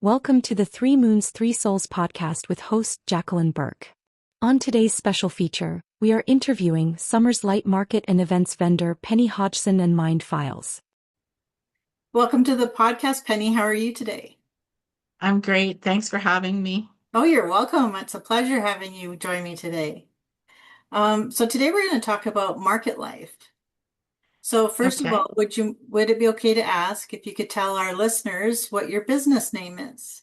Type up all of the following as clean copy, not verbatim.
Welcome to the Three Moons, Three Souls podcast with host Jacqueline Burke. On today's special feature, we are interviewing Summer's Light Market and Events vendor Penny Hodgson and MindFiles. Welcome to the podcast, Penny. How are you today? I'm great. Thanks for having me. Oh, you're welcome. It's a pleasure having you join me today. So today we're going to talk about market life. So first of Okay. all, would it be okay to ask if you could tell our listeners what your business name is?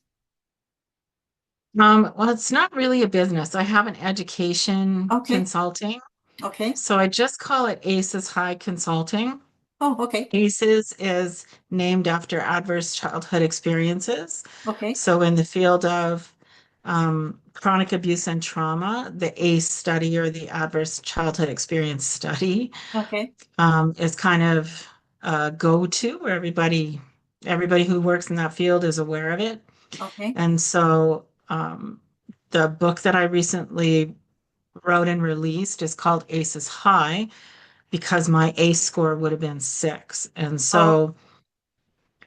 Well, it's not really a business. I have an education Okay. consulting. Okay. So I just call it ACEs High Consulting. Oh, okay. ACEs is named after adverse childhood experiences. Okay. So in the field of chronic abuse and trauma, the ACE study or the adverse childhood experience study Okay. is kind of a go-to where everybody who works in that field is aware of it. Okay. And so the book that I recently wrote and released is called ACEs High because my ACE score would have been 6. And Oh, so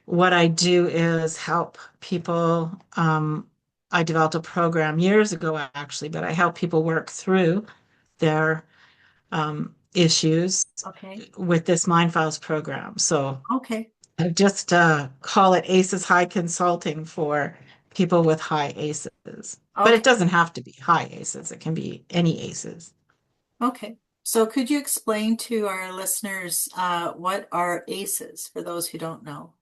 what I do is help people. I developed a program years ago, actually, but I help people work through their issues okay. with this MindFiles program. So Okay. I just call it ACEs High Consulting for people with high ACEs. But it Okay. doesn't have to be high ACEs. It can be any ACEs. Okay. So could you explain to our listeners what are ACEs for those who don't know?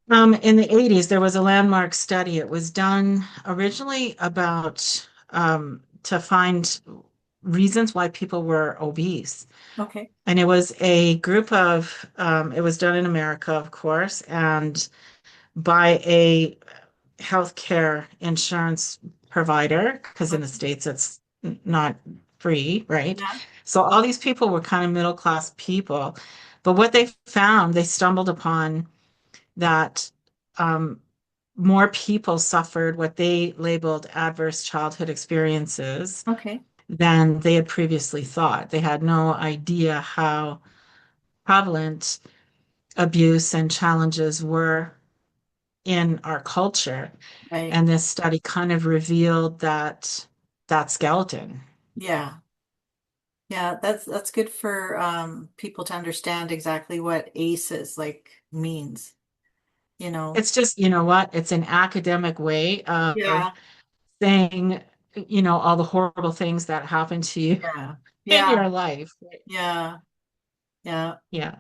In the 80s, there was a landmark study. It was done originally about to find reasons why people were obese. Okay. And it was a group of, it was done in America, of course, and by a healthcare insurance provider, because in the Okay. States it's not free, right? Yeah. So all these people were kind of middle class people. But what they found, they stumbled upon that more people suffered what they labeled adverse childhood experiences Okay. than they had previously thought. They had no idea how prevalent abuse and challenges were in our culture. Right. And this study kind of revealed that skeleton. Yeah. Yeah, that's good for people to understand exactly what ACEs like means, you know. It's just, you know what? It's an academic way of Yeah. saying, all the horrible things that happen to you Yeah. in Yeah. your life. Yeah. Yeah. Yeah.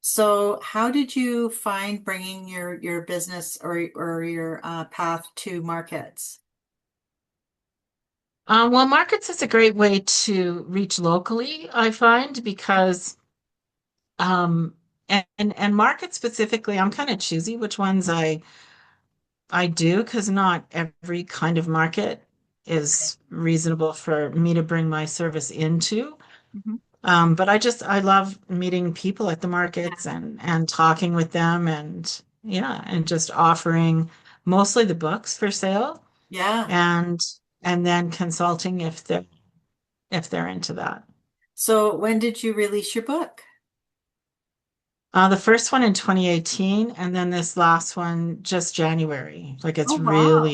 So how did you find bringing your business or your path to markets? Well, markets is a great way to reach locally, I find, because um, and markets specifically, I'm kind of choosy which ones I do because not every kind of market is reasonable for me to bring my service into. Mhm. But I love meeting people at the markets and talking with them and yeah, and just offering mostly the books for sale Yeah. and and then consulting if they're into that. So when did you release your book? The first one in 2018 and then this last one just January. Like Oh, wow.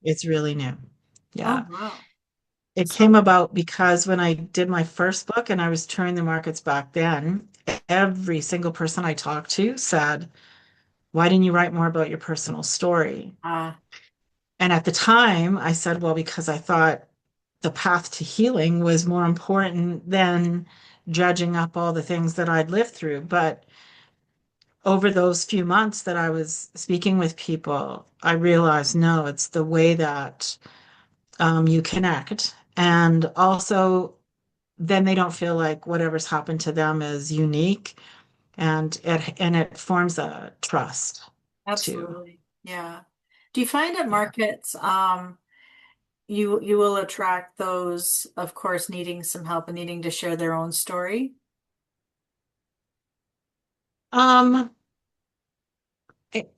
it's really new. Oh, Yeah. wow. It So, came about because when I did my first book and I was touring the markets back then, every single person I talked to said, "Why didn't you write more about your personal story?" uh, And at the time, I said, "Well, because I thought the path to healing was more important than judging up all the things that I'd lived through." But over those few months that I was speaking with people, I realized no, it's the way that you connect. And also, then they don't feel like whatever's happened to them is unique, and it forms a trust too. absolutely. Yeah. Do you find at Yeah. markets, you will attract those, of course, needing some help and needing to share their own story? Um,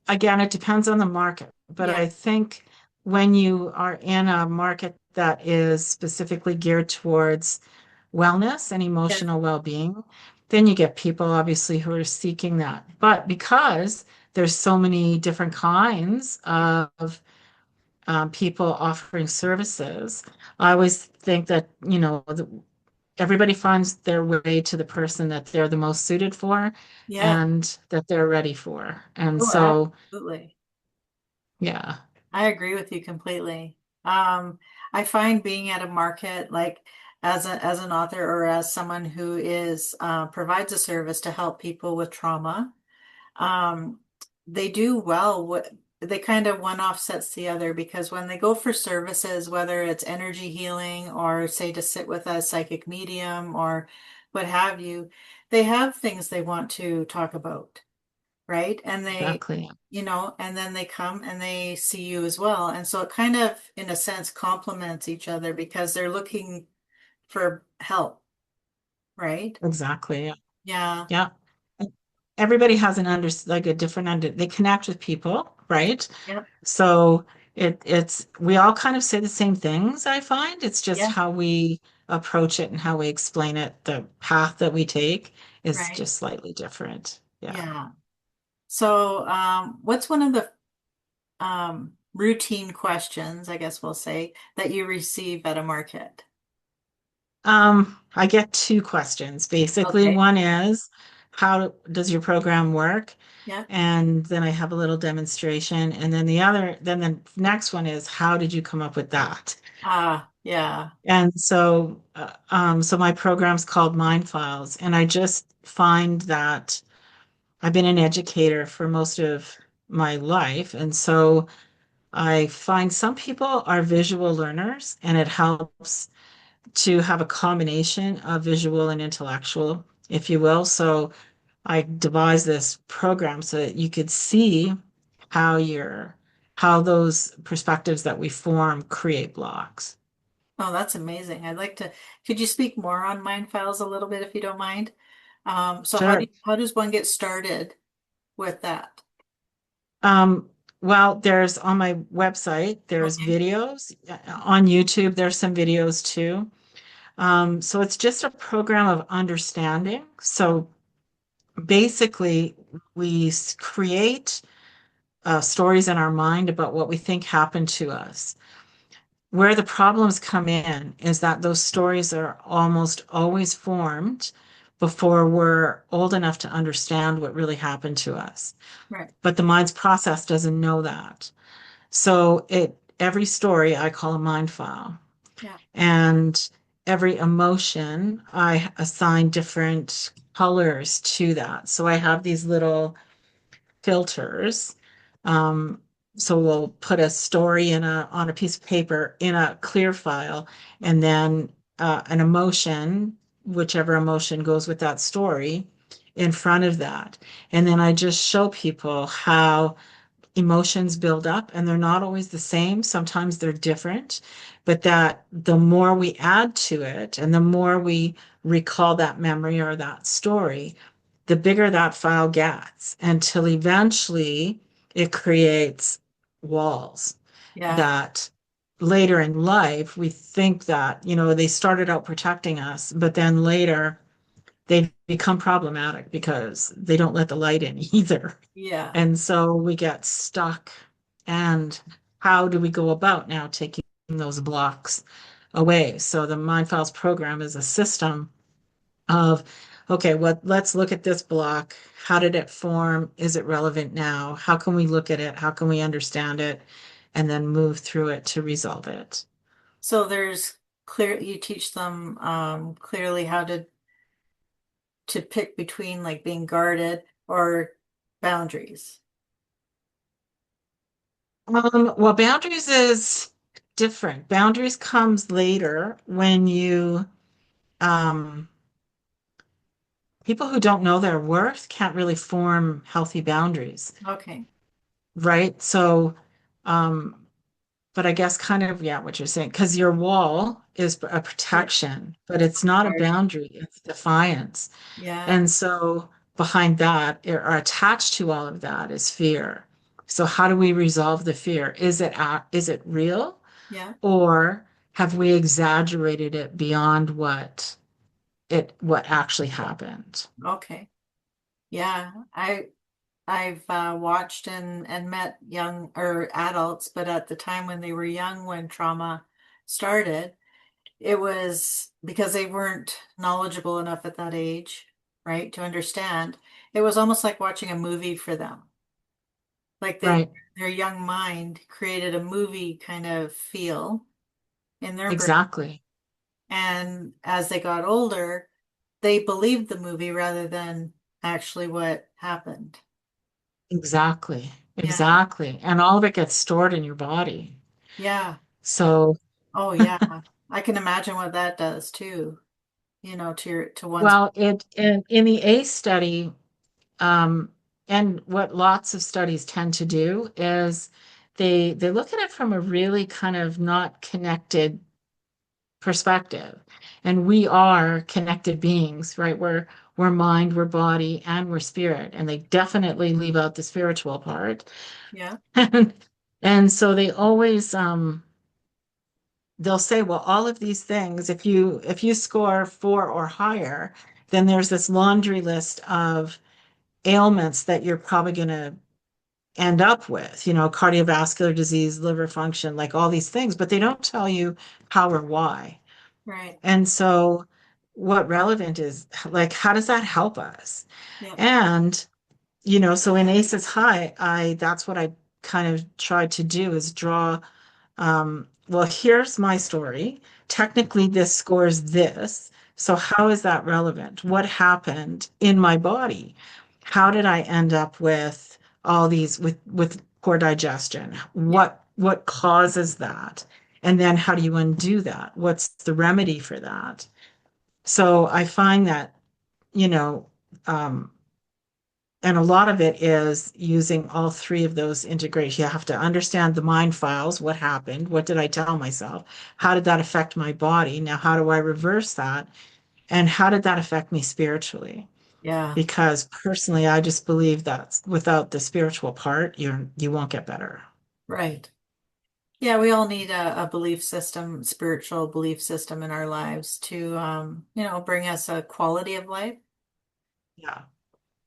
Again, it depends on the market, but Yeah. I think when you are in a market that is specifically geared towards wellness and Yes. emotional well-being, then you get people obviously who are seeking that. But because there's so many different kinds of people offering services. I always think that, everybody finds their way to the person that they're the most suited for Yeah. and that they're ready for. And Oh, so, absolutely. yeah, I agree with you completely. Um, I find being at a market, like as an author or as someone who is provides a service to help people with trauma, um, they do well. What they kind of one offsets the other because when they go for services, whether it's energy healing or say to sit with a psychic medium or what have you, they have things they want to talk about, right? And they, exactly. and then they come and they see you as well. And so it kind of, in a sense, complements each other because they're looking for help, right? Exactly. Yeah. Yeah. Yeah. Everybody has like a different they connect with people, right? Yep. So we all kind of say the same things, I find. It's just Yeah. how we approach it and how we explain it. The path that we take is Right. just slightly different. Yeah. Yeah. So, what's one of the routine questions, I guess we'll say, that you receive at a market? I get two questions. Basically, Okay. one is, how does your program work? Yeah. And then I have a little demonstration. And then the next one is, how did you come up with that? Ah, yeah. And so my program's called MindFiles, and I just find that I've been an educator for most of my life, and so I find some people are visual learners, and it helps to have a combination of visual and intellectual, if you will. So I devised this program so that you could see how how those perspectives that we form create blocks. Oh, that's amazing. Could you speak more on Mind Files a little bit if you don't mind? So Sure. how does one get started with that? Um, well, there's on my website, there's Okay. videos. On YouTube, there's some videos too. So it's just a program of understanding. So basically, create stories in our mind about what we think happened to us. Where the problems come in is that those stories are almost always formed before we're old enough to understand what really happened to us. Right. But the mind's process doesn't know that. So every story I call a mind file. Yeah. And every emotion I assign different colors to that. So I have these little filters. Um, so we'll put a story on a piece of paper in a clear file, and then an emotion, whichever emotion goes with that story, in front of that. And then I just show people how emotions build up, and they're not always the same. Sometimes they're different, but that the more we add to it and the more we recall that memory or that story, the bigger that file gets until eventually it creates walls Yeah. that later in life we think that, they started out protecting us, but then later they become problematic because they don't let the light in either. Yeah. And so we get stuck. And how do we go about now taking those blocks away? So the Mind Files program is a system of, okay, let's look at this block. How did it form? Is it relevant now? How can we look at it? How can we understand it? And then move through it to resolve it. So you teach them clearly how to pick between like being guarded or boundaries. Well, boundaries is different. Boundaries comes later when um, people who don't know their worth can't really form healthy boundaries, Okay. right? So, um, but I guess kind of, yeah, what you're saying, because your wall is a Yeah. protection, but it's not a Guarding. boundary, it's defiance. Yeah. And so behind that, or attached to all of that is fear. So how do we resolve the fear? Is it real, Yeah. or have we exaggerated it beyond what actually happened? Okay. Yeah. I've watched and met young or adults, but at the time when they were young, when trauma started, it was because they weren't knowledgeable enough at that age, right, to understand. It was almost like watching a movie for them. Like Right. their young mind created a movie kind of feel in their brain. Exactly. And as they got older, they believed the movie rather than actually what happened. Exactly. Yeah. Exactly. And all of it gets stored in your body. Yeah. So, Oh, yeah. I can imagine what that does too, to one's. well, in the ACE study, um, and what lots of studies tend to do is they look at it from a really kind of not connected perspective. And we are connected beings, right? We're mind, we're body, and we're spirit. And they definitely leave out the spiritual part. Yeah. And and so they always they'll say, well, all of these things, if you score 4 or higher, then there's this laundry list of ailments that you're probably going to end up with, cardiovascular disease, liver function, like all these things, but they don't tell you how or why. Right. And so what relevant is, like, how does that help us? Yeah. And, so in ACEs High, that's what I kind of tried to do is draw, well, here's my story. Technically, this scores this. So how is that relevant? What happened in my body? How did I end up with all these with poor digestion? Yeah. What causes that? And then how do you undo that? What's the remedy for that? So I find that, you know, um, and a lot of it is using all three of those integrations. You have to understand the mind files, what happened, what did I tell myself, how did that affect my body? Now, how do I reverse that? And how did that affect me spiritually? Yeah. Because personally, I just believe that without the spiritual part, you won't get better. Right. Yeah, we all need a belief system, spiritual belief system in our lives to, bring us a quality of life, Yeah,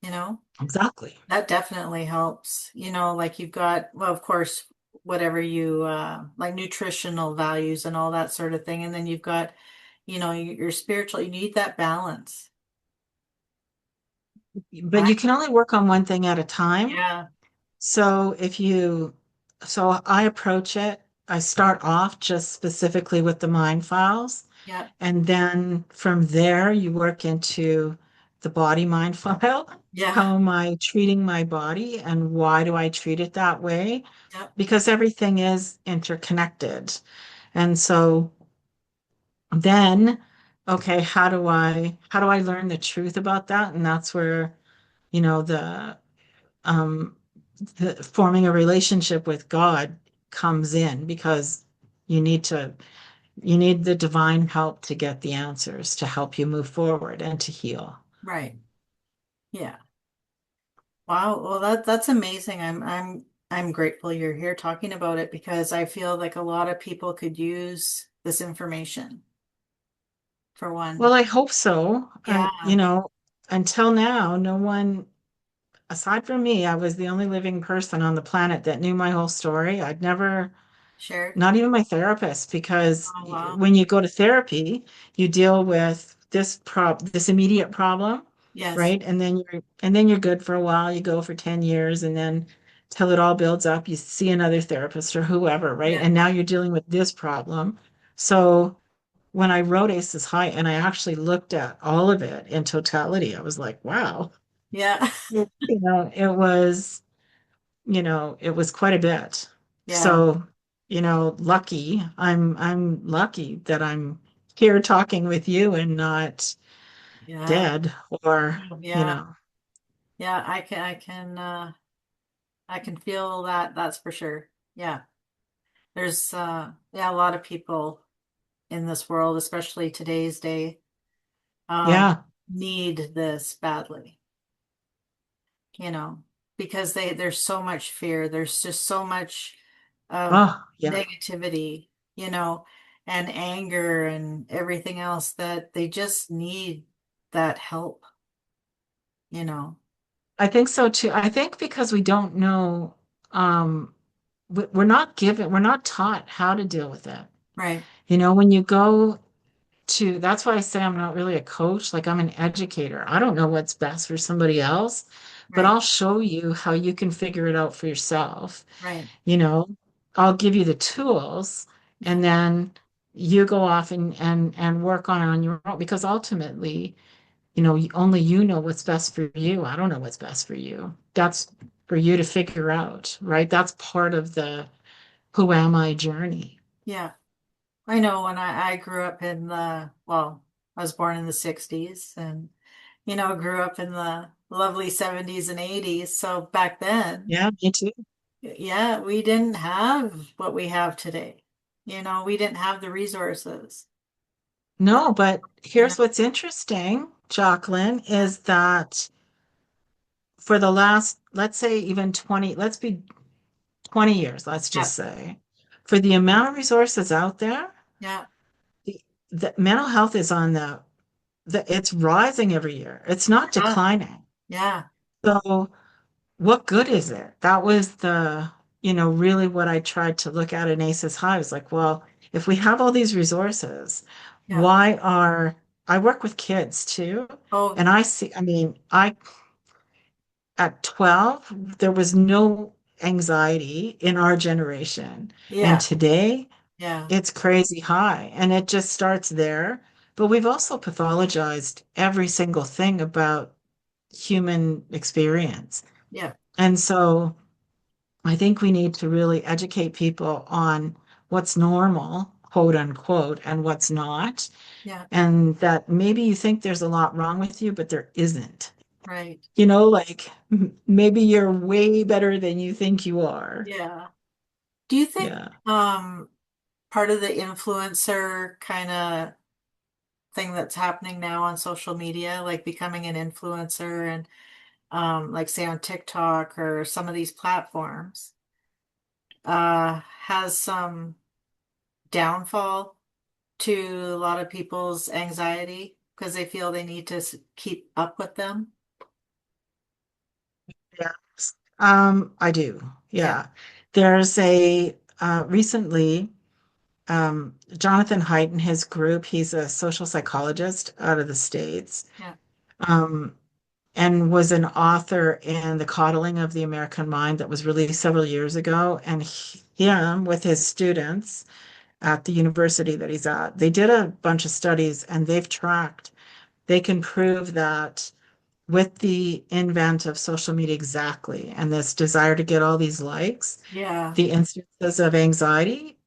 you know? exactly. That definitely helps. Like you've got, well, of course, whatever you like nutritional values and all that sort of thing. And then you've got, your spiritual, you need that balance, But right? you can only work on one thing at a time. Yeah. So so I approach it, I start off just specifically with the mind files. Yeah. And then from there, you work into the body mind file. Yeah. How am I treating my body and why do I treat it that way? Yeah. Because everything is interconnected. And so then, okay, how do I learn the truth about that? And that's where, you know, um the forming a relationship with God comes in because you need to you need the divine help to get the answers to help you move forward and to heal. Right. Yeah. Wow. Well, that's amazing. I'm grateful you're here talking about it because I feel like a lot of people could use this information for Well, one. I hope so. Yeah. Until now, no one, aside from me, I was the only living person on the planet that knew my whole story. I'd never, Shared. not even my therapist, because Oh, wow. when you go to therapy, you deal with this immediate problem, Yes. right? And then you're good for a while. You go for 10 years and then till it all builds up, you see another therapist or whoever, right? Yeah. And now you're dealing with this problem. So when I wrote Aces High and I actually looked at all of it in totality, I was like, wow, Yeah. it was quite a bit. Yeah. So, I'm lucky that I'm here talking with you and not Yeah. dead or, you Yeah. know, Yeah. I can feel that. That's for sure. Yeah. There's, yeah, a lot of people in this world, especially today's day, um, yeah. need this badly, you know, because there's so much fear. There's just so much of Oh, yeah. negativity, and anger and everything else that they just need that help, you know. I think so too. I think because we don't know, um, we're not taught how to deal with it. Right, When you go to, that's why I say I'm not really a coach, like I'm an educator. I don't know what's best for somebody else, but right, I'll show you how you can figure it out for yourself. right. You know, I'll give you the tools Yeah, and then you go off and work on your own because ultimately, only you know what's best for you. I don't know what's best for you. That's for you to figure out, right? That's part of the who am I journey. yeah. I know when I grew up in well, I was born in the 60s and, grew up in the lovely 70s and 80s. So back then, Yeah, me too. yeah, we didn't have what we have today. We didn't have the resources. No, but You know, here's what's interesting, Jacqueline, is that for the last, let's say even 20, let's be 20 years, let's yeah, just say, for the amount of resources out there, yeah, the, the mental health is on it's rising every year. It's not yeah, declining. yeah, So what good is it? That was really what I tried to look at in ACEs High. I was like, well, if we have all these resources, yeah. why are I work with kids too, Oh, and I see, I mean, I at 12, there was no anxiety in our generation. And yeah, today yeah, it's crazy high. And it just starts there. But we've also pathologized every single thing about human experience. yeah, And so I think we need to really educate people on what's normal, quote unquote, and what's not. yeah, And that maybe you think there's a lot wrong with you, but there isn't. right. Like maybe you're way better than you think you are. Yeah. Do you think Yeah. part of the influencer kind of thing that's happening now on social media, like becoming an influencer and like say on TikTok or some of these platforms, has some downfall to a lot of people's anxiety because they feel they need to keep up with them? Yeah. I do. Yeah, Yeah. There's a recently Jonathan Haidt and his group, he's a social psychologist out of the States, yeah, um, and was an author in The Coddling of the American Mind that was released several years ago. And him with his students at the university that he's at, they did a bunch of studies and they can prove that with the invent of social media exactly, and this desire to get all these likes, yeah, the instances of anxiety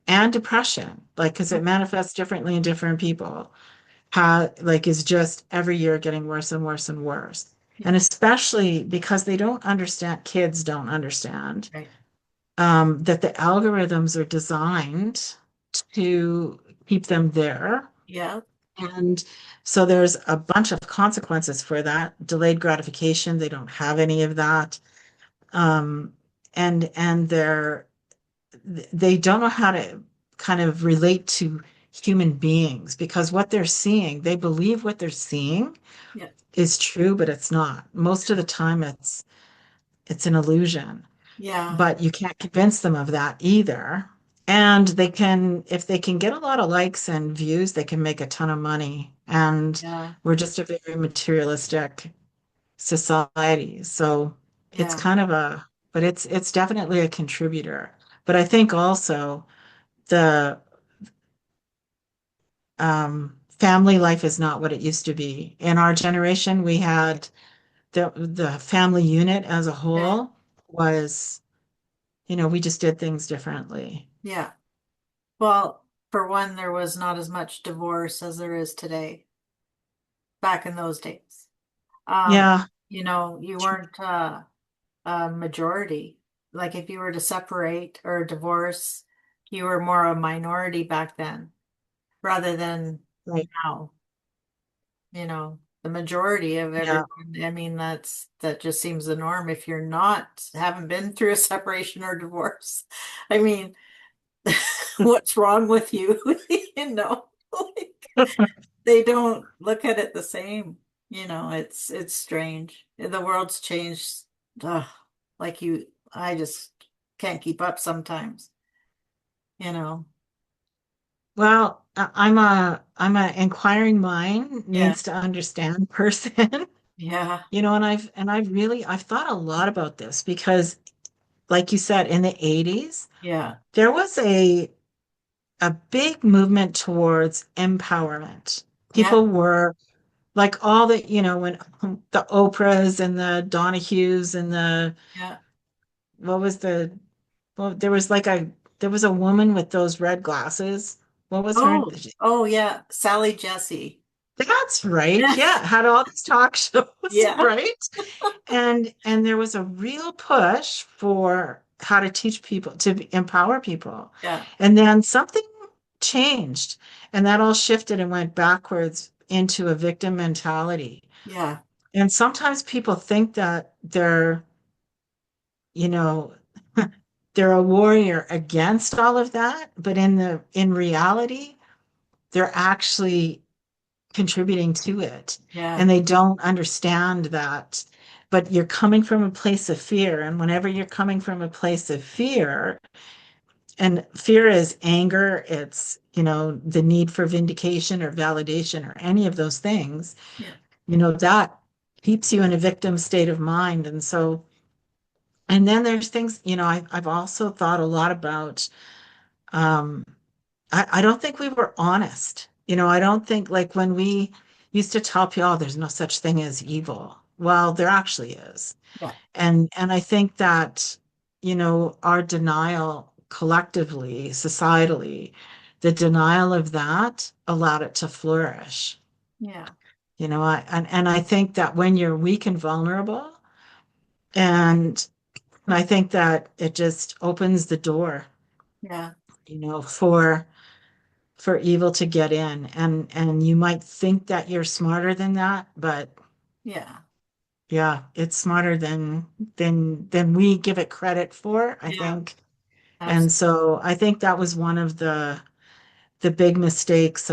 and depression, like because it manifests differently in different people, is just every year getting worse and worse and worse. yeah, And especially because they don't understand, kids don't understand right. that the algorithms are designed to keep them there. Yeah, And so there's a bunch of consequences for that. Delayed gratification, they don't have any of that. Um, and they don't know how to kind of relate to human beings because what they're seeing, they believe what they're seeing yeah, is true, but it's not. Most of the time it's an illusion. yeah, But you can't convince them of that either. And if they can get a lot of likes and views, they can make a ton of money. And yeah, we're just a very materialistic society. So it's yeah, kind of but it's definitely a contributor. But I think also the family life is not what it used to be. In our generation, we had the family unit as a right. whole was, we just did things differently. Yeah. Well, for one, there was not as much divorce as there is today back in those days. Um, Yeah, you weren't a majority. Like if you were to separate or divorce, you were more a minority back then rather than right. now. The majority of Yeah. everyone. I mean, that just seems the norm if you're not haven't been through a separation or divorce. I mean, what's wrong with you? Like they don't look at it the same. It's strange. The world's changed. Ugh, like I just can't keep up sometimes, you know. Well, I'm a inquiring mind Yeah, needs to understand person. yeah, I've thought a lot about this because like you said, in the 80s, yeah, there was a big movement towards empowerment. yeah, People were like all the, when the Oprahs and the Donahues and yeah. what was the, well, there was a woman with those red glasses. What was her? Oh yeah, Sally Jesse. That's right. Yeah, Yeah, had all these talk shows, yeah, right? And there was a real push for how to teach people to empower people. yeah, And then something changed and that all shifted and went backwards into a victim mentality. yeah, And sometimes people think that you know, they're a warrior against all of that, but in reality, they're actually contributing to it yeah, and they don't understand that. But you're coming from a place of fear, and whenever you're coming from a place of fear, and fear is anger, it's the need for vindication or validation or any of those things, yeah, that keeps you in a victim state of mind. And so, and then there's things, I've also thought a lot about, um, I don't think we were honest. I don't think like when we used to tell people, oh, there's no such thing as evil. Well, there actually is. yeah, And I think that, our denial collectively, societally, the denial of that allowed it to flourish. yeah, And I think that when you're weak and vulnerable, and I think that it just opens the door, yeah, for evil to get in. And you might think that you're smarter than that, but yeah, yeah, it's smarter than we give it credit for, I yeah, think. And absolutely. so I think that was one of the big mistakes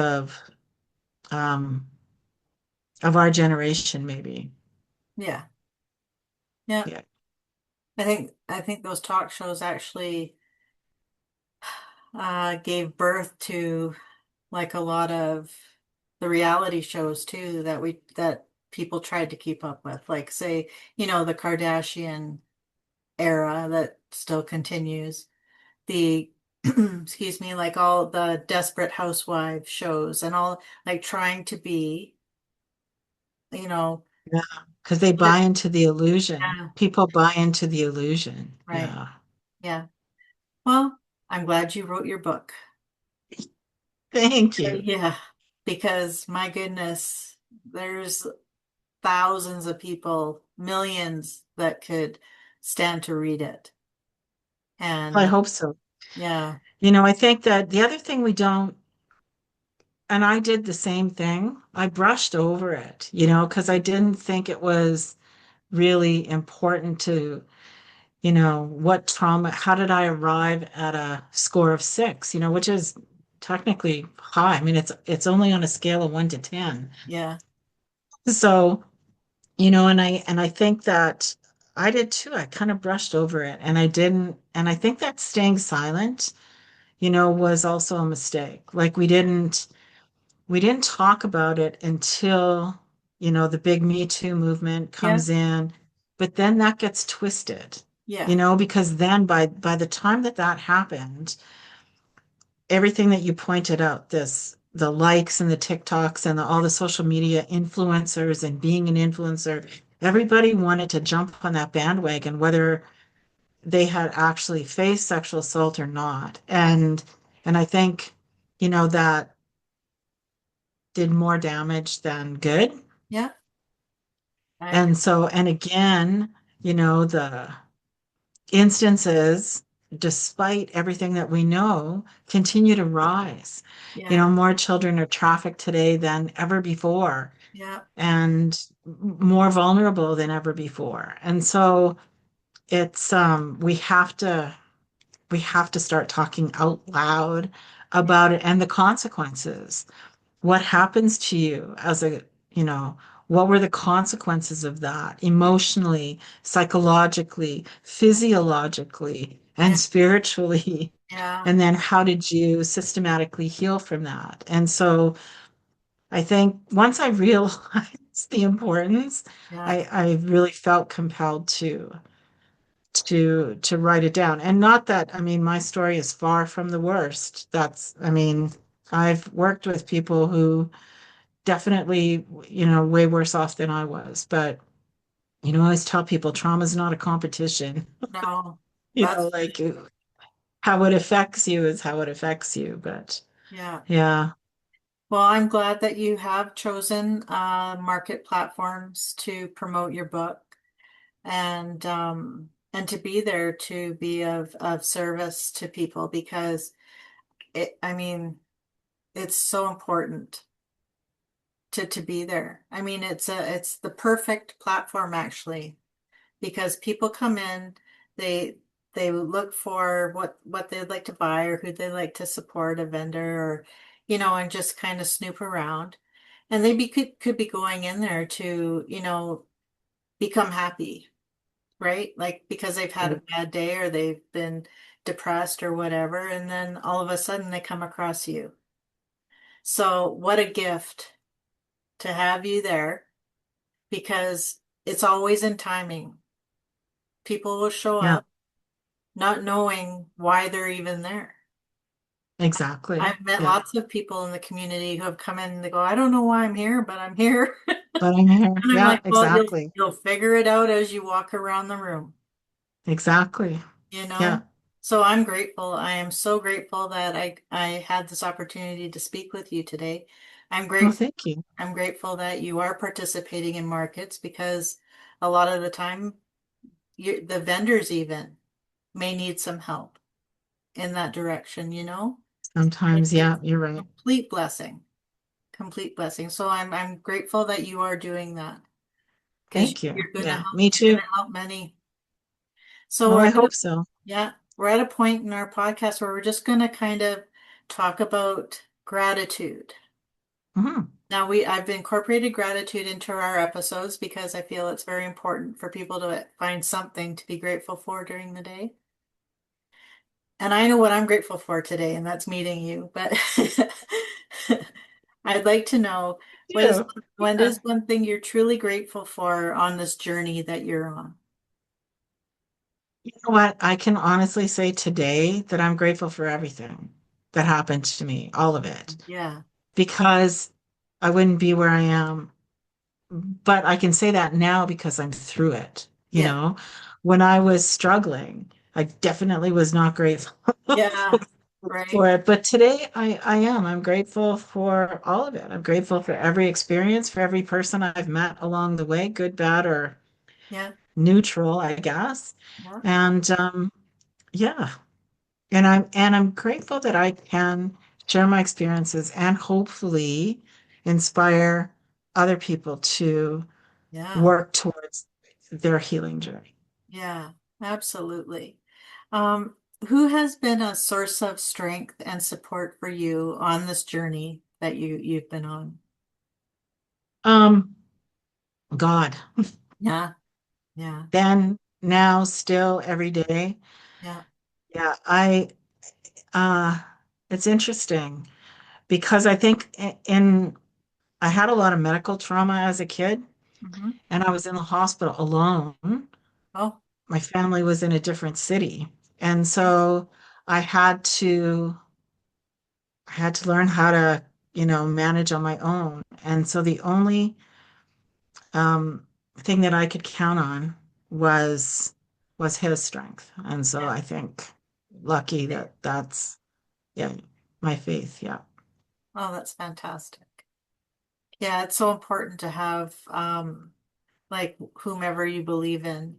um of our generation, maybe. Yeah, yeah. Yeah. I think those talk shows actually gave birth to like a lot of the reality shows too that people tried to keep up with. Like say, the Kardashian era that still continues. The excuse me, like all the Desperate Housewives shows and all like trying to be, you know, Yeah. Because they buy into the illusion. yeah, People buy into the illusion. right. Yeah. Yeah. Well, I'm glad you wrote your book. Thank you. Yeah, because my goodness, there's thousands of people, millions that could stand to read it. I And hope so. yeah, I think that the other thing we don't, and I did the same thing, I brushed over it, because I didn't think it was really important to, what trauma, how did I arrive at a score of 6, which is technically high. I mean, it's only on a scale of 1 to 10. yeah, So, and I think that I did too. I kind of brushed over it and I didn't, and I think that staying silent, was also a mistake. Like we didn't talk about it until, the big Me Too movement yeah, comes in, but then that gets twisted, yeah, because then by the time that happened, everything that you pointed out, the likes and the TikToks and all the social media influencers and being an influencer, everybody wanted to jump on that bandwagon, whether they had actually faced sexual assault or not. And I think, that did more damage than good. yeah, I agree. And so, and again, the instances, despite everything that we know, continue to rise. Yeah, More children are trafficked today than ever before yeah, and more vulnerable than ever before. And so it's we have to start talking out loud yeah, about it and the consequences. What happens to you as a, you know, what were the consequences of that emotionally, psychologically, physiologically, and Yeah. spiritually? Yeah. And then how did you systematically heal from that? And so I think once I realized the importance, Yeah. I really felt compelled to write it down. And not that, I mean, my story is far from the worst. That's, I mean, I've worked with people who definitely, way worse off than I was. But, I always tell people trauma is not a competition. No, that's Like how it affects you is how it affects you. But yeah. yeah, Well, I'm glad that you have chosen market platforms to promote your book and to be there to be of service to people because I mean, it's so important to be there. I mean, it's the perfect platform actually because people come in, they they look for what they'd like to buy or who they'd like to support, a vendor or and just kind of snoop around. And could be going in there to, become happy, right? Like because they've had a bad day or they've been depressed or whatever, and then all of a sudden they come across you. So what a gift to have you there because it's always in timing. People will show yeah, up not knowing why they're even there. exactly. I've met Yeah. lots of people in the community who have come in and they go, I don't know why I'm here, but I'm here. But I'm here. And I'm Yeah, like, well, exactly. you'll figure it out as you walk around the room, Exactly. you know? Yeah. So I'm grateful. I am so grateful that I had this opportunity to speak with you today. I'm Well, grateful. thank you. I'm grateful that you are participating in markets because a lot of the time the vendors even may need some help in that direction, you know? Sometimes, It's yeah, you're a right. complete blessing, complete blessing. So I'm grateful that you are doing that because Thank you. you're Yeah, me too. gonna help many. So Oh, I hope so. yeah, we're at a point in our podcast where we're just gonna kind of talk about gratitude. Mhm. Now I've incorporated gratitude into our episodes because I feel it's very important for people to find something to be grateful for during the day. And I know what I'm grateful for today, and that's meeting you. But I'd like to know You. what Yeah. is one thing you're truly grateful for on this journey that you're on? You know what? I can honestly say today that I'm grateful for everything that happened to me, all of it, Yeah, because I wouldn't be where I am. But I can say that now because I'm through it. yeah, When I was struggling, I definitely was not grateful yeah, right. for it. But today I am. I'm grateful for all of it. I'm grateful for every experience, for every person I've met along the way, good, bad, or Yeah, neutral, I guess. yeah, And yeah, and I'm grateful that I can share my experiences and hopefully inspire other people to yeah, work towards their healing journey. yeah, absolutely. Um, who has been a source of strength and support for you on this journey that you've been on? Um, God, Yeah, yeah, then, now, still, every day. yeah. Yeah, uh, it's interesting because I think I had a lot of medical trauma as a kid, Hmm. and I was in the hospital alone. Oh, My family was in a different city, and so I had to I had to learn how to, manage on my own. And so the only thing that I could count on was was his strength. And so yeah. I think lucky that that's, yeah, my faith. Yeah. Oh, that's fantastic. Yeah, it's so important to have like whomever you believe in,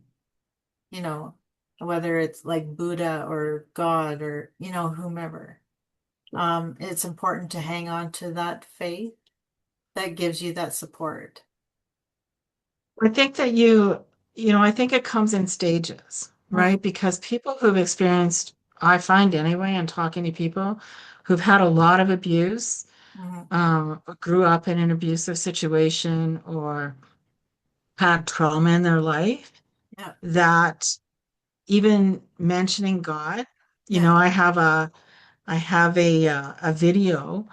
you know, whether it's like Buddha or God or, whomever. It's important to hang on to that faith that gives you that support. I think that I think it comes in stages, Mm, right? Because people who've experienced, I find anyway, and talking to people who've had a lot of abuse, Mhm. grew up in an abusive situation or had trauma in their life, Yeah. that even mentioning God, Yeah. I have a video,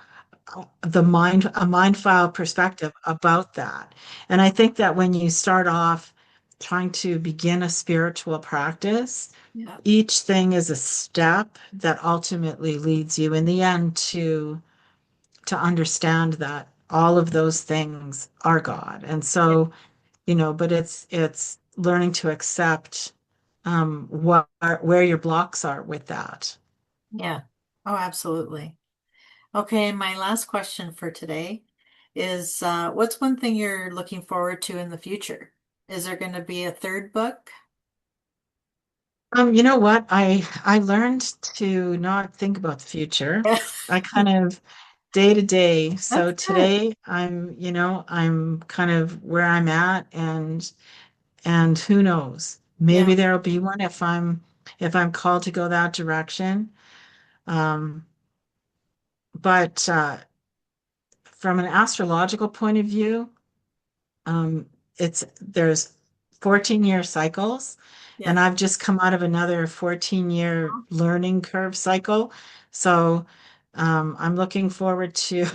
a mind file perspective about that. And I think that when you start off trying to begin a spiritual practice, Yeah. each thing is a step that ultimately leads you in the end to understand that all of those things are God. And Yeah. so, but it's learning to accept where your blocks are with that. Yeah. Oh, absolutely. Okay, my last question for today is what's one thing you're looking forward to in the future? Is there going to be a third book? You know what? I learned to not think about the future. I kind of day to day. That's So good. today I'm kind of where I'm at, and who knows? Yeah. Maybe there'll be one if I'm called to go that direction. Um, but from an astrological point of view, there's 14-year cycles, Yeah. and I've just come out of another 14-year learning curve cycle. So I'm looking forward to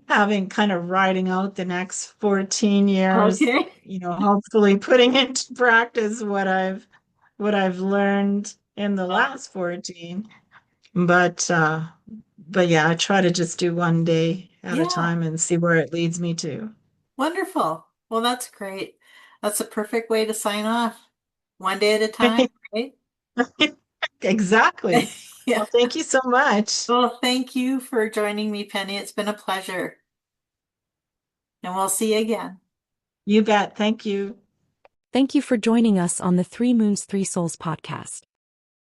having kind of riding out the next 14 years, Okay. hopefully putting into practice what I've learned in the Yeah. last 14. But but yeah, I try to just do one day at a Yeah. time and see where it leads me to. Wonderful. Well, that's great. That's a perfect way to sign off. One day at a time, right? Exactly. Yeah. Well, thank you so much. Well, thank you for joining me, Penny. It's been a pleasure. And we'll see you again. You bet. Thank you. Thank you for joining us on the Three Moons, Three Souls podcast.